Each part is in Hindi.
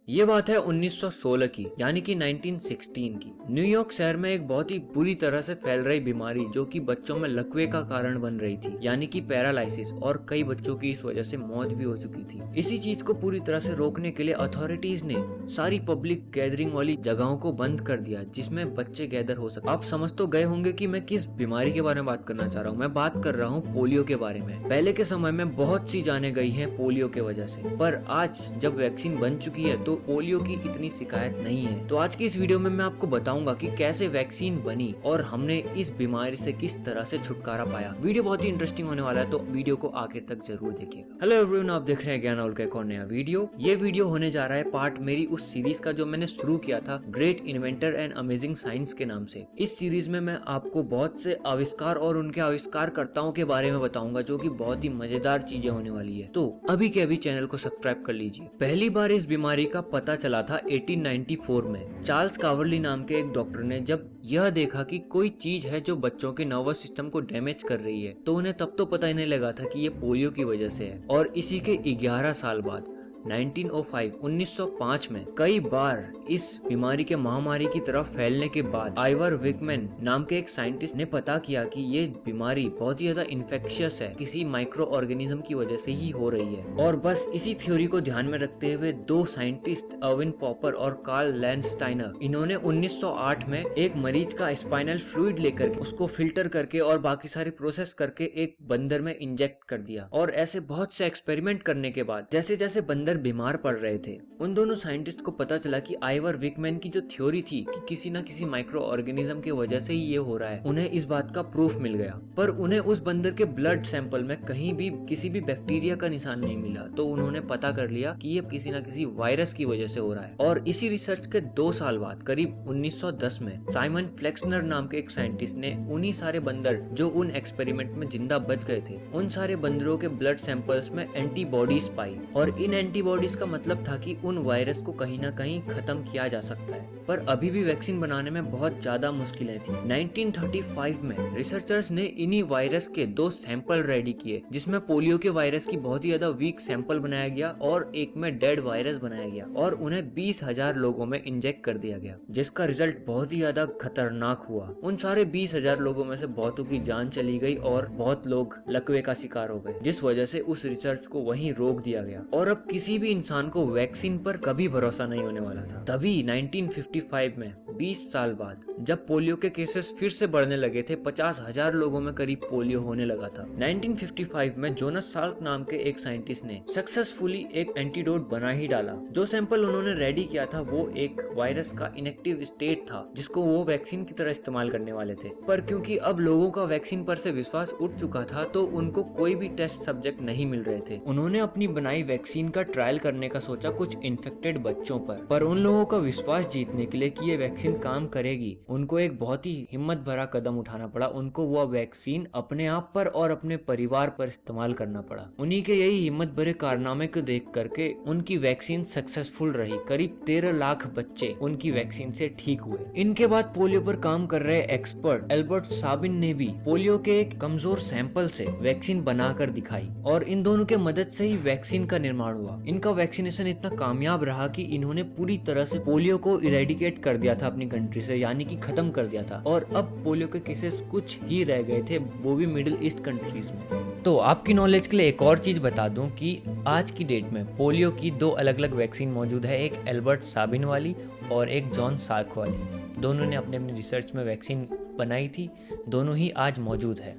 ये बात है 1916 की, यानी कि 1916 की। न्यूयॉर्क शहर में एक बहुत ही बुरी तरह से फैल रही बीमारी जो कि बच्चों में लकवे का कारण बन रही थी, यानी कि पैरालाइसिस, और कई बच्चों की इस वजह से मौत भी हो चुकी थी। इसी चीज को पूरी तरह से रोकने के लिए अथॉरिटीज ने सारी पब्लिक गैदरिंग वाली जगहों को बंद कर दिया जिसमें बच्चे गैदर हो सके। आप समझ तो गए होंगे कि मैं किस बीमारी के बारे में बात करना चाह रहा हूँ। मैं बात कर रहा हूँ पोलियो के बारे में। पहले के समय में बहुत सी जाने गई हैं पोलियो के वजह से, पर आज जब वैक्सीन बन चुकी है तो पोलियो की इतनी शिकायत नहीं है। तो आज की इस वीडियो में मैं आपको बताऊंगा कि कैसे वैक्सीन बनी और हमने इस बीमारी से किस तरह से छुटकारा पाया। वीडियो बहुत ही इंटरेस्टिंग होने वाला है, तो वीडियो को आखिर तक जरूर देखिएगा। हेलो एवरीवन, आप देख रहे हैं ज्ञान का एक और नया वीडियो। ये वीडियो होने जा रहा है पार्ट मेरी उस सीरीज का जो मैंने शुरू किया था, great inventor and amazing science के नाम से। इस सीरीज में मैं आपको बहुत से आविष्कार और उनके आविष्कारकर्ताओं के बारे में बताऊंगा जो कि बहुत ही मजेदार चीजें होने वाली है। तो अभी के अभी चैनल को सब्सक्राइब कर लीजिए। पहली बार इस बीमारी का पता चला था 1894 में। चार्ल्स कावर्ली नाम के एक डॉक्टर ने जब यह देखा कि कोई चीज है जो बच्चों के नर्वस सिस्टम को डैमेज कर रही है, तो उन्हें तब तो पता ही नहीं लगा था कि ये पोलियो की वजह से है। और इसी के 11 साल बाद 1905 में कई बार इस बीमारी के महामारी की तरफ फैलने के बाद आइवर विकमैन नाम के एक साइंटिस्ट ने पता किया कि ये बीमारी बहुत ही ज्यादा इन्फेक्शियस है, किसी माइक्रो ऑर्गेनिज्म की वजह से ही हो रही है। और बस इसी थ्योरी को ध्यान में रखते हुए दो साइंटिस्ट अर्विन पॉपर और कार्ल लैंडस्टाइनर, इन्होंने 1908 में एक मरीज का स्पाइनल फ्लूइड लेकर उसको फिल्टर करके और बाकी सारी प्रोसेस करके एक बंदर में इंजेक्ट कर दिया। और ऐसे बहुत से एक्सपेरिमेंट करने के बाद जैसे जैसे बंदर बीमार पड़ रहे थे, उन दोनों साइंटिस्ट को पता चला कि आइवर विकमैन की जो थ्योरी थी कि किसी न किसी माइक्रो ऑर्गेनिज्म की वजह से ही ये हो रहा है, उन्हें इस बात का प्रूफ मिल गया। पर उन्हें उस बंदर के ब्लड सैंपल में कहीं भी किसी भी बैक्टीरिया का निशान नहीं मिला। तो उन्होंने पता कर लिया कि ये किसी न किसी वायरस की वजह से हो रहा है। और इसी रिसर्च के 2 साल बाद करीब 1910 में साइमन फ्लेक्सनर नाम के एक साइंटिस्ट ने उन्हीं सारे बंदर जो उन एक्सपेरिमेंट में जिंदा बच गए थे, उन सारे बंदरों के ब्लड सैंपल्स में एंटीबॉडीज पाई। और इन एंटीबॉडीज का मतलब था कि उन वायरस को कहीं ना कहीं खत्म किया जा सकता है। पर अभी भी वैक्सीन बनाने में बहुत ज्यादा मुश्किलें थी। 1935 में रिसर्चर्स ने इन्हीं वायरस के 2 सैंपल रेडी किए, जिसमें पोलियो के वायरस की बहुत ही ज्यादा वीक सैंपल बनाया गया और एक में डेड वायरस बनाया गया और उन्हें 20,000 लोगों में इंजेक्ट कर दिया गया, जिसका रिजल्ट बहुत ही ज्यादा खतरनाक हुआ। उन सारे 20,000 लोगों में से बहुतों की जान चली गई और बहुत लोग लकवे का शिकार हो गए, जिस वजह से उस रिसर्च को वहीं रोक दिया गया। और अब किसी भी इंसान को वैक्सीन पर कभी भरोसा नहीं होने वाला था। तभी 1955 में 20 साल बाद जब पोलियो के केसेस फिर से बढ़ने लगे थे, 50,000 लोगों में करीब पोलियो होने लगा था। 1955 में जोनास साल्क नाम के एक साइंटिस्ट ने सक्सेसफुली एक एंटीडोट बना ही डाला। जो सैंपल उन्होंने रेडी किया था वो एक वायरस का इनएक्टिव स्टेट था, जिसको वो वैक्सीन की तरह इस्तेमाल करने वाले थे। पर क्योंकि अब लोगों का वैक्सीन पर से विश्वास उठ चुका था, तो उनको कोई भी टेस्ट सब्जेक्ट नहीं मिल रहे थे। उन्होंने अपनी बनाई वैक्सीन का ट्रायल करने का सोचा कुछ इन्फेक्टेड बच्चों पर उन लोगों का विश्वास जीतने के लिए कि ये वैक्सीन काम करेगी, उनको एक बहुत ही हिम्मत भरा कदम उठाना पड़ा। उनको वह वैक्सीन अपने आप पर और अपने परिवार पर इस्तेमाल करना पड़ा। उन्हीं के यही हिम्मत भरे कारनामे को देख करके उनकी वैक्सीन सक्सेसफुल रही। करीब 13 लाख बच्चे उनकी वैक्सीन से ठीक हुए। इनके बाद पोलियो पर काम कर रहे एक्सपर्ट एल्बर्ट साबिन ने भी पोलियो के एक कमजोर सैंपल से वैक्सीन बनाकर दिखाई और इन दोनों के मदद से ही वैक्सीन का निर्माण हुआ। इनका वैक्सीनेशन इतना कामयाब रहा कि इन्होंने पूरी तरह से पोलियो को इरेडिकेट कर दिया था अपनी कंट्री से, यानी कि खत्म कर दिया था। और अब पोलियो के केसेस कुछ ही रह गए थे, वो भी मिडिल ईस्ट कंट्रीज में। तो आपकी नॉलेज के लिए एक और चीज बता दूं कि आज की डेट में पोलियो की 2 अलग अलग वैक्सीन मौजूद है, एक एल्बर्ट साबिन वाली और एक जॉन साल्क वाली। दोनों ने अपने अपने रिसर्च में वैक्सीन बनाई थी, दोनों ही आज मौजूद है।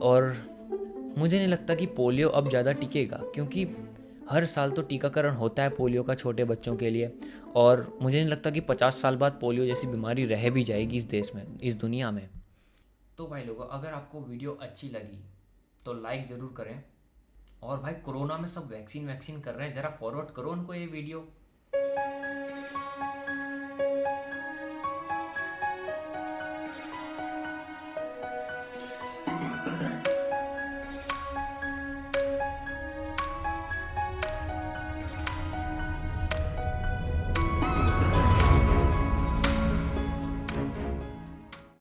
और मुझे नहीं लगता कि पोलियो अब ज़्यादा टिकेगा, क्योंकि हर साल तो टीकाकरण होता है पोलियो का छोटे बच्चों के लिए। और मुझे नहीं लगता कि 50 साल बाद पोलियो जैसी बीमारी रह भी जाएगी इस देश में, इस दुनिया में। तो भाई लोगों, अगर आपको वीडियो अच्छी लगी तो लाइक ज़रूर करें। और भाई कोरोना में सब वैक्सीन कर रहे हैं, ज़रा फॉरवर्ड करो उनको ये वीडियो।